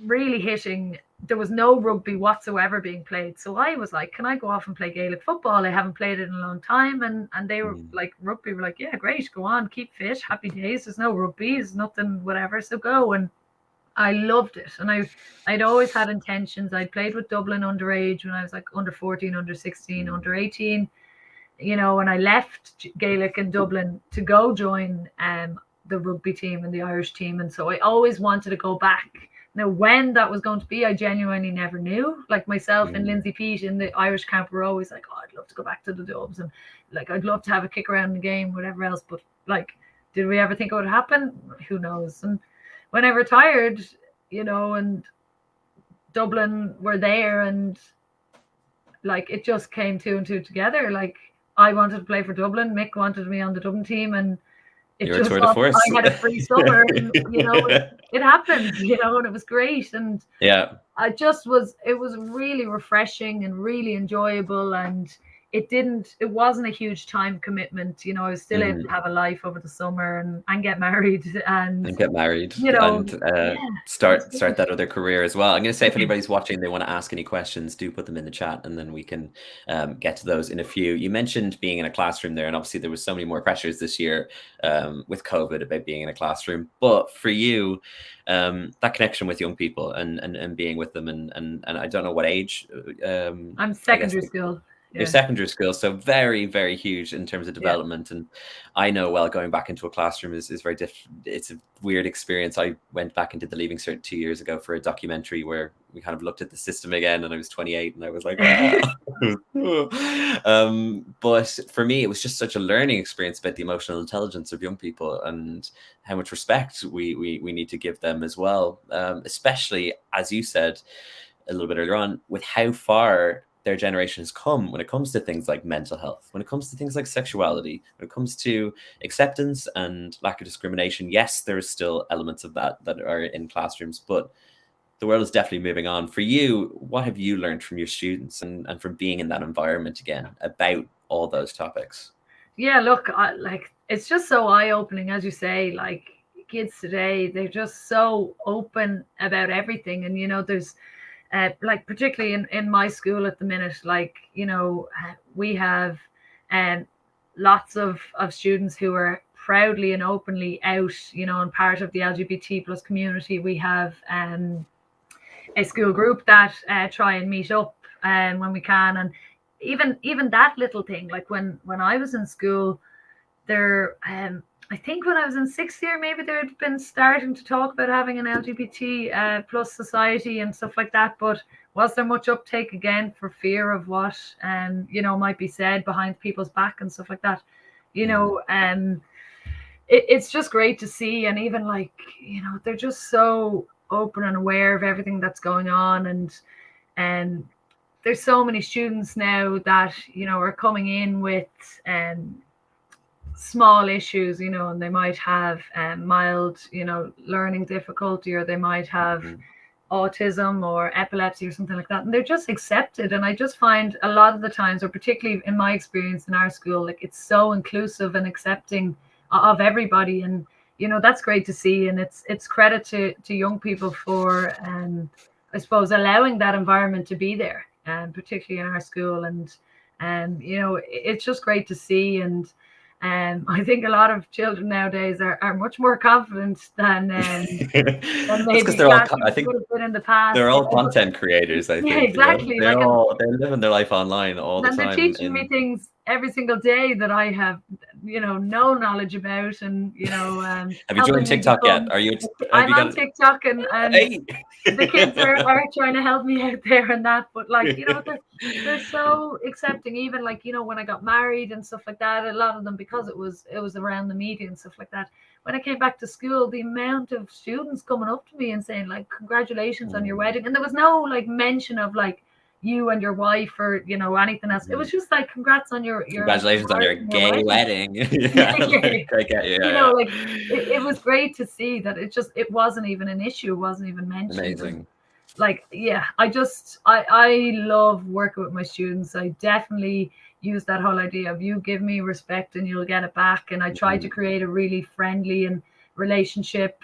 really hitting, there was no rugby whatsoever being played. So I was like, can I go off and play Gaelic football? I haven't played it in a long time. And they were like, rugby, were like, yeah, great, go on, keep fit, happy days. There's no rugby, there's nothing, whatever. So go. And I loved it. And I'd always had intentions. I played with Dublin underage when I was under 14, under 16, under 18, and I left Gaelic in Dublin to go join the rugby team and the Irish team. And so I always wanted to go back. Now, when that was going to be, I genuinely never knew. Like myself and Lindsay Pete in the Irish camp were always like, oh, I'd love to go back to the Dubs, and I'd love to have a kick around the game, whatever else. But did we ever think it would happen? Who knows? And when I retired, and Dublin were there, and it just came two and two together. I wanted to play for Dublin, Mick wanted me on the Dublin team, and it just tour de force. I had a free summer, and it happened, and it was great. And it was really refreshing and really enjoyable. And it wasn't a huge time commitment. You know, I was still able to have a life over the summer and get married and get married you know, and yeah, start absolutely. that other career as well. I'm going to say, if anybody's watching, they want to ask any questions, do put them in the chat, and then we can get to those in a few. You mentioned being in a classroom there, and obviously there was so many more pressures this year with COVID about being in a classroom. But for you, that connection with young people and being with them, and I don't know what age. I'm secondary school. Your secondary school, so very, very huge in terms of development. And I know, well, going back into a classroom is very different. It's a weird experience. I went back and did the Leaving Cert 2 years ago for a documentary where we kind of looked at the system again, and I was 28 and I was like, but for me, it was just such a learning experience about the emotional intelligence of young people and how much respect we need to give them as well, especially, as you said a little bit earlier on, with how far their generation has come when it comes to things like mental health, when it comes to things like sexuality, when it comes to acceptance and lack of discrimination. Yes, there is still elements of that are in classrooms, but the world is definitely moving on. For you, what have you learned from your students and from being in that environment again about all those topics? Yeah, look, it's just so eye-opening, as you say. Like, kids today, they're just so open about everything. And, you know, there's like, particularly in my school at the minute, like, you know, we have lots of students who are proudly and openly out, you know, and part of the LGBT plus community. We have a school group that try and meet up when we can. And even that little thing, like when I was in school, there I think when I was in sixth year, maybe there had been starting to talk about having an LGBT plus society and stuff like that. But was there much uptake, again, for fear of what you know, might be said behind people's back and stuff like that? You know, it's just great to see. And even, like, you know, they're just so open and aware of everything that's going on. And there's so many students now that, you know, are coming in with small issues, you know, and they might have mild, you know, learning difficulty, or they might have autism or epilepsy or something like that, and they're just accepted. And I just find a lot of the times, or particularly in my experience in our school, like, it's so inclusive and accepting of everybody. And, you know, that's great to see. And it's credit to young people for I suppose allowing that environment to be there, and particularly in our school. And you know, it's just great to see. And I think a lot of children nowadays are much more confident than maybe because they're all, I think, would have been in the past. they're all content creators. I think. Yeah, exactly. You know? They're living their life online all the and time. They're teaching me things every single day that I have, you know, no knowledge about. And, you know, have you joined TikTok yet? Are you? I'm on TikTok, and hey. the kids are trying to help me out there and that. But, like, you know, they're so accepting. Even, like, you know, when I got married and stuff like that, a lot of them, because it was around the media and stuff like that. When I came back to school, the amount of students coming up to me and saying, like, congratulations on your wedding. And there was no, like, mention of, like, you and your wife or, you know, anything else. It was just like, congrats on your congratulations on your gay wedding. I get you. You know, like, it was great to see that it wasn't even an issue, it wasn't even mentioned. Amazing. And, like, yeah, I love working with my students. I definitely use that whole idea of, you give me respect and you'll get it back. And I try to create a really friendly and relationship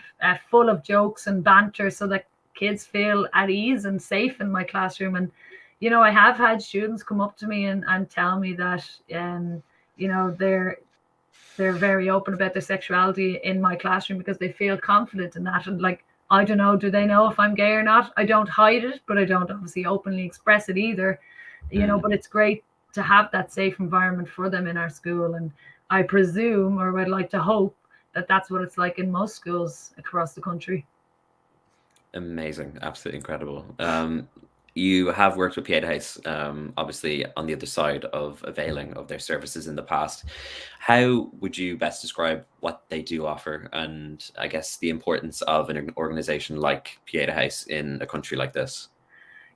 full of jokes and banter, so that kids feel at ease and safe in my classroom. And, you know, I have had students come up to me and tell me that, you know, they're very open about their sexuality in my classroom because they feel confident in that. And, like, I don't know, do they know if I'm gay or not? I don't hide it, but I don't obviously openly express it either, you know. But it's great to have that safe environment for them in our school. And I presume, or I'd like to hope, that that's what it's like in most schools across the country. Amazing. Absolutely incredible. You have worked with Pieta House, obviously on the other side of availing of their services in the past. How would you best describe what they do offer, and I guess the importance of an organization like Pieta House in a country like this?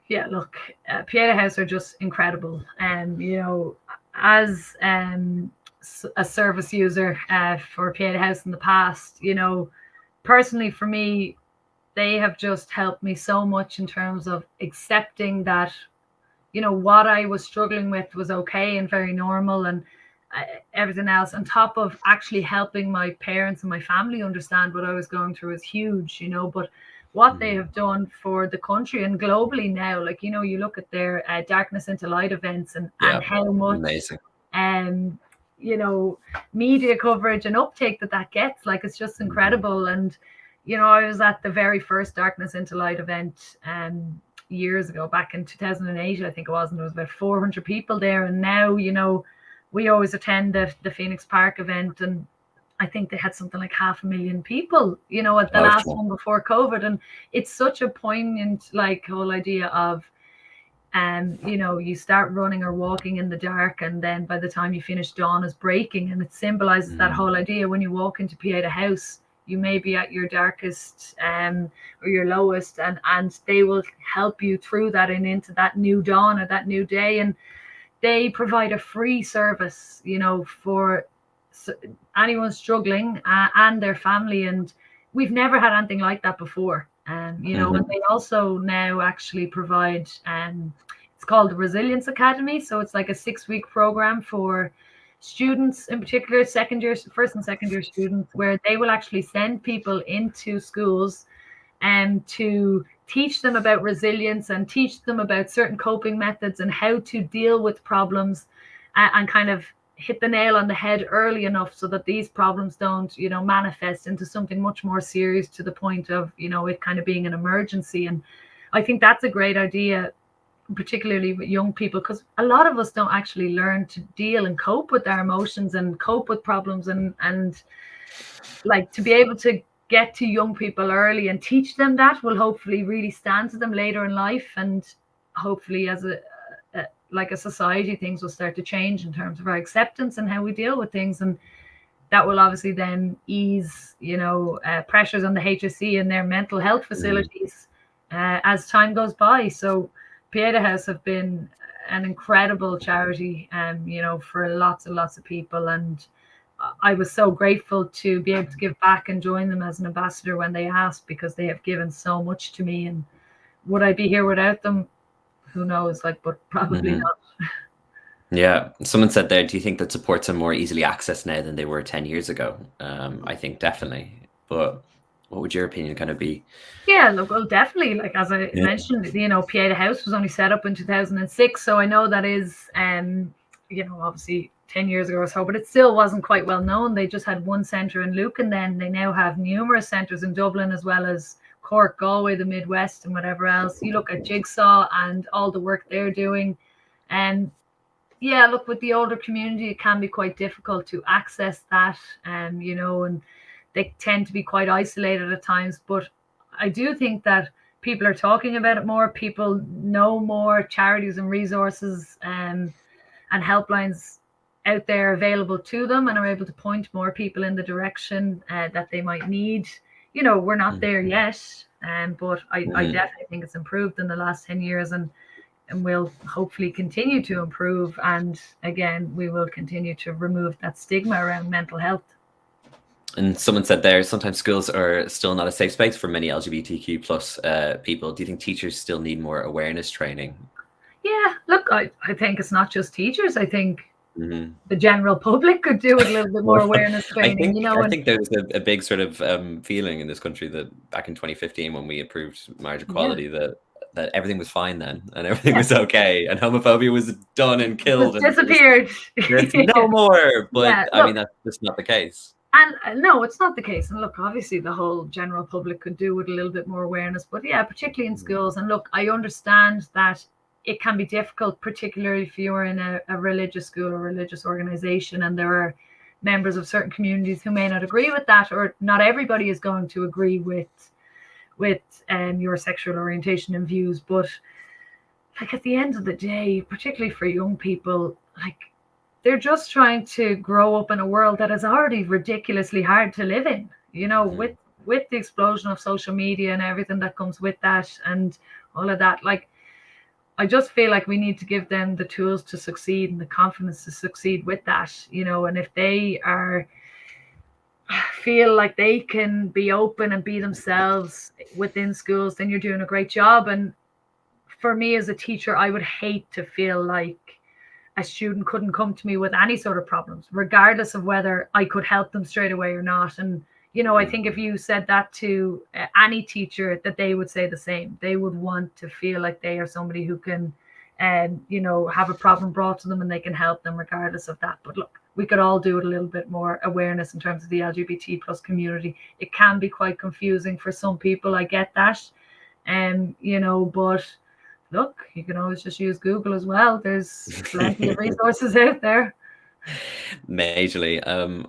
Yeah, look, Pieta House are just incredible. And, you know, as a service user for Pieta House in the past, you know, personally for me, they have just helped me so much in terms of accepting that, what I was struggling with was okay and very normal, and everything else on top of actually helping my parents and my family understand what I was going through is huge, but what they have done for the country and globally now, like, you look at their Darkness into Light events and how much amazing. Media coverage and uptake that gets, like, it's just incredible. And I was at the very first Darkness into Light event years ago, back in 2008, I think it was, and there was about 400 people there. And now, we always attend the Phoenix Park event, and I think they had something like 500,000 people, at the last one before COVID. And it's such a poignant, like, whole idea of, you start running or walking in the dark, and then by the time you finish, dawn is breaking. And it symbolizes that whole idea. When you walk into Pieta House, you may be at your darkest or your lowest, and they will help you through that and into that new dawn or that new day. And they provide a free service, for anyone struggling and their family. And we've never had anything like that before. And they also now actually provide, it's called the Resilience Academy. So it's like a 6-week program for students, in particular first and second year students, where they will actually send people into schools and to teach them about resilience and teach them about certain coping methods and how to deal with problems, and kind of hit the nail on the head early enough so that these problems don't, manifest into something much more serious, to the point of, it kind of being an emergency. And I think that's a great idea, particularly with young people, because a lot of us don't actually learn to deal and cope with our emotions and cope with problems, and like, to be able to get to young people early and teach them that will hopefully really stand to them later in life. And hopefully, as a society, things will start to change in terms of our acceptance and how we deal with things. And that will obviously then ease, pressures on the HSE and their mental health facilities as time goes by. So Pieta House have been an incredible charity, for lots and lots of people. And I was so grateful to be able to give back and join them as an ambassador when they asked, because they have given so much to me. And would I be here without them? Who knows? Like, but probably not. Yeah. Someone said there, do you think that supports are more easily accessed now than they were 10 years ago? I think definitely. But what would your opinion kind of be? Yeah, look, well, definitely. Like, as I mentioned, Pieta House was only set up in 2006. So I know that is, obviously 10 years ago or so, but it still wasn't quite well known. They just had one centre in Luke, and then they now have numerous centres in Dublin, as well as Cork, Galway, the Midwest, and whatever else. You look at Jigsaw and all the work they're doing. And yeah, look, with the older community, it can be quite difficult to access that, and they tend to be quite isolated at times. But I do think that people are talking about it more. People know more charities and resources and helplines out there available to them, and are able to point more people in the direction that they might need. We're not there yet, but I definitely think it's improved in the last 10 years, and will hopefully continue to improve. And again, we will continue to remove that stigma around mental health. And someone said there, sometimes schools are still not a safe space for many LGBTQ plus people. Do you think teachers still need more awareness training? Yeah, look, I think it's not just teachers. I think the general public could do with a little bit more awareness training. I think there was a big sort of feeling in this country that back in 2015, when we approved marriage equality, that everything was fine then, and everything was okay, and homophobia was done and killed and disappeared. There's no more. But I mean, that's just not the case. And no, it's not the case. And look, obviously the whole general public could do with a little bit more awareness, but yeah, particularly in schools. And look, I understand that it can be difficult, particularly if you're in a religious school or religious organization, and there are members of certain communities who may not agree with that, or not everybody is going to agree with your sexual orientation and views. But like, at the end of the day, particularly for young people, like, they're just trying to grow up in a world that is already ridiculously hard to live in, with the explosion of social media and everything that comes with that and all of that. Like, I just feel like we need to give them the tools to succeed and the confidence to succeed with that, and if they feel like they can be open and be themselves within schools, then you're doing a great job. And for me as a teacher, I would hate to feel like a student couldn't come to me with any sort of problems, regardless of whether I could help them straight away or not. And, you know, I think if you said that to any teacher, that they would say the same. They would want to feel like they are somebody who can, you know, have a problem brought to them and they can help them regardless of that. But look, we could all do it a little bit more awareness in terms of the LGBT plus community. It can be quite confusing for some people. I get that. You know, but look, you can always just use Google as well. There's plenty of resources out there. Majorly.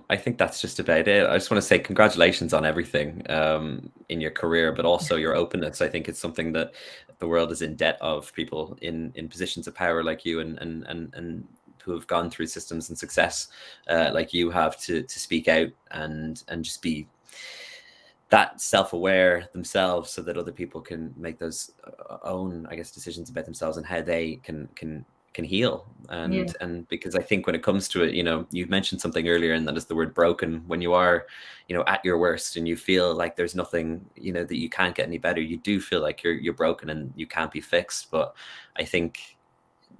I think that's just about it. I just want to say congratulations on everything in your career, but also your openness. I think it's something that the world is in debt of, people in positions of power like you and who have gone through systems and success like you have, to speak out and just be that self-aware themselves, so that other people can make those own, I guess, decisions about themselves and how they can heal. And because I think when it comes to it, you know, you mentioned something earlier, and that is the word broken. When you are, you know, at your worst and you feel like there's nothing, you know, that you can't get any better, you do feel like you're broken and you can't be fixed. But I think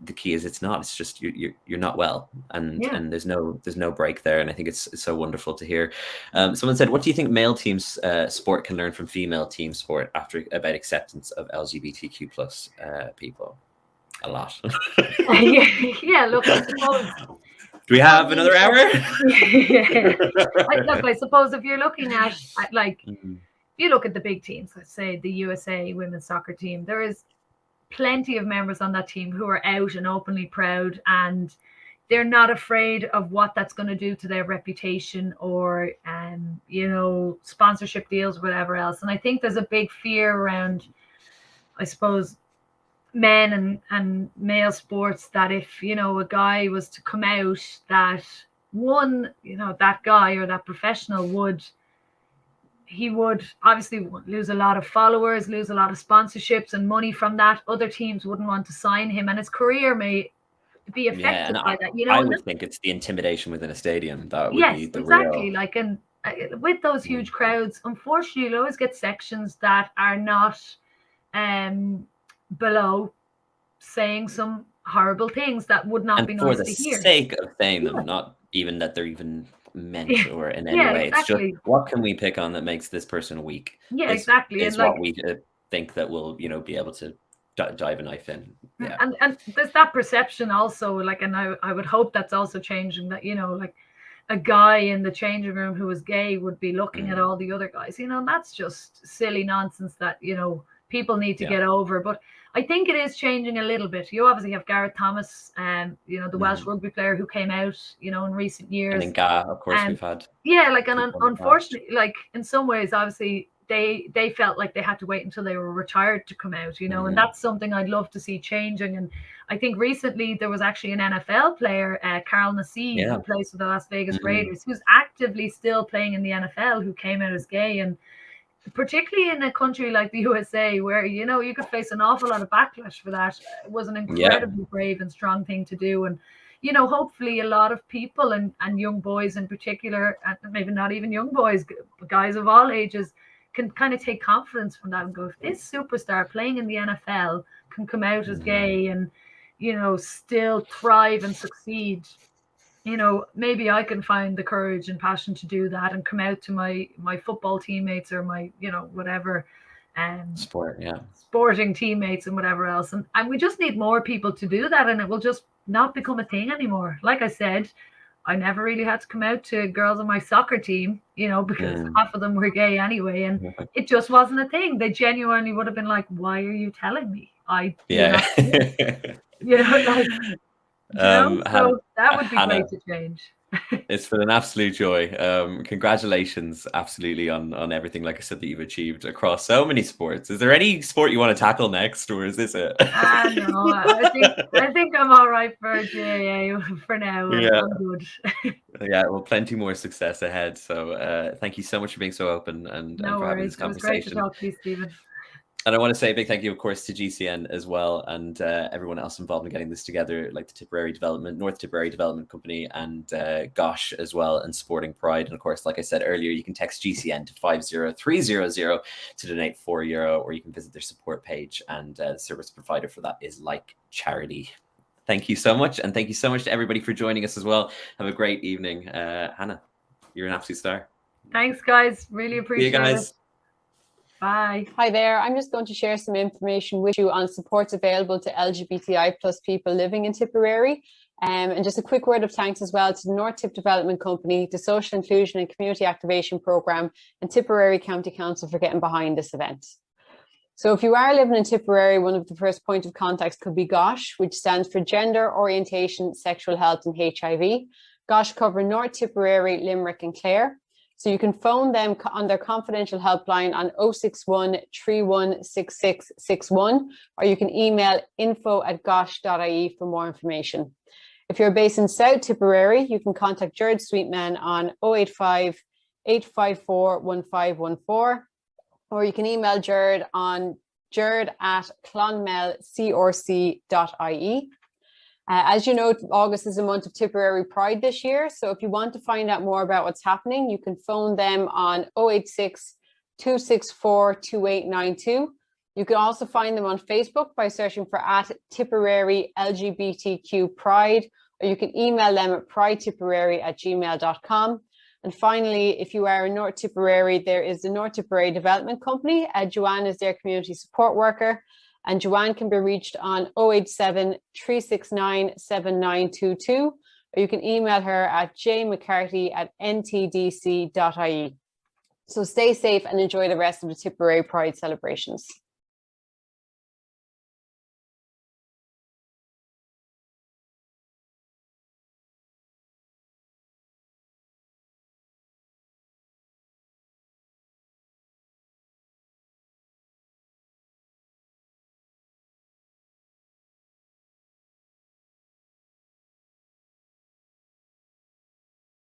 the key is it's just you're not well, and there's no break there. And I think it's so wonderful to hear. Someone said, what do you think male teams sport can learn from female team sport about acceptance of LGBTQ plus people? A lot. Yeah, look, I suppose. Do we have another hour? Look, I suppose if you're looking at like, if you look at the big teams, let's say the USA women's soccer team, there is plenty of members on that team who are out and openly proud, and they're not afraid of what that's going to do to their reputation or, you know, sponsorship deals, whatever else. And I think there's a big fear around, I suppose, men and male sports, that if, you know, a guy was to come out, that one, you know, that guy or that professional would obviously lose a lot of followers, lose a lot of sponsorships and money from that. Other teams wouldn't want to sign him, and his career may be affected by that. You know, I would think it's the intimidation within a stadium that would be the exactly real. Like, and with those huge crowds, unfortunately, you'll always get sections that are not below saying some horrible things that would not be nice to hear. For the sake of saying them, not even that they're even meant or in any way. Exactly. It's just, what can we pick on that makes this person weak? Yeah, exactly. Is what we think that will, you know, be able to dive a knife in. Yeah. And there's that perception also, like, and I would hope that's also changing, that, you know, like a guy in the changing room who was gay would be looking at all the other guys. You know, that's just silly nonsense that, you know, people need to get over. But I think it is changing a little bit. You obviously have Gareth Thomas, you know, the Welsh rugby player who came out, you know, in recent years. And in GA, of course, we've had. Yeah, like, and unfortunately, like, in some ways, obviously, they felt like they had to wait until they were retired to come out, you know, and that's something I'd love to see changing. And I think recently there was actually an NFL player, Carl Nassib, who plays for the Las Vegas Raiders, who's actively still playing in the NFL, who came out as gay. And particularly in a country like the USA, where, you know, you could face an awful lot of backlash for that, it was an incredibly brave and strong thing to do. And, you know, hopefully a lot of people and young boys in particular, and maybe not even young boys, guys of all ages, can kind of take confidence from that and go, if this superstar playing in the NFL can come out as gay and, you know, still thrive and succeed, you know, maybe I can find the courage and passion to do that and come out to my football teammates or my, you know, whatever sporting teammates and whatever else. And we just need more people to do that, and it will just not become a thing anymore. Like I said, I never really had to come out to girls on my soccer team, you know, because half of them were gay anyway, and it just wasn't a thing. They genuinely would have been like, why are you telling me? You know, like, you know, so that would be great to change. It's been an absolute joy. Congratulations, absolutely, on everything, like I said, that you've achieved across so many sports. Is there any sport you want to tackle next, or is this it? No, I think I'm all right for GAA for now. I'm good. Yeah, well, plenty more success ahead. So thank you so much for being so open and for having this conversation. It was great to talk to you, Stephen. And I want to say a big thank you, of course, to GCN as well, and everyone else involved in getting this together, like the Tipperary Development, North Tipperary Development Company, and GOSHH as well, and Sporting Pride. And of course, like I said earlier, you can text GCN to 50300 to donate €4, or you can visit their support page, and the service provider for that is LIKECHARITY. Thank you so much, and thank you so much to everybody for joining us as well. Have a great evening. Hannah, you're an absolute star. Thanks, guys. Really appreciate it. Bye. Hi there. I'm just going to share some information with you on supports available to LGBTI plus people living in Tipperary. And just a quick word of thanks as well to the North Tip Development Company, the Social Inclusion and Community Activation Programme, and Tipperary County Council for getting behind this event. So if you are living in Tipperary, one of the first point of contacts could be GOSHH, which stands for Gender, Orientation, Sexual Health and HIV. GOSHH cover North Tipperary, Limerick and Clare. So you can phone them on their confidential helpline on 061 316661, or you can email info@goshh.ie for more information. If you're based in South Tipperary, you can contact Jared Sweetman on 085 854 1514, or you can email Jared on jared@clonmelcrc.ie. As you know, August is a month of Tipperary Pride this year. So if you want to find out more about what's happening, you can phone them on 086 264 2892. You can also find them on Facebook by searching for @Tipperary LGBTQ Pride, or you can email them at pridetipperary@gmail.com. And finally, if you are in North Tipperary, there is the North Tipperary Development Company. Joanne is their community support worker. And Joanne can be reached on 087 369 7922, or you can email her at jmccarthy@ntdc.ie. So stay safe and enjoy the rest of the Tipperary Pride celebrations.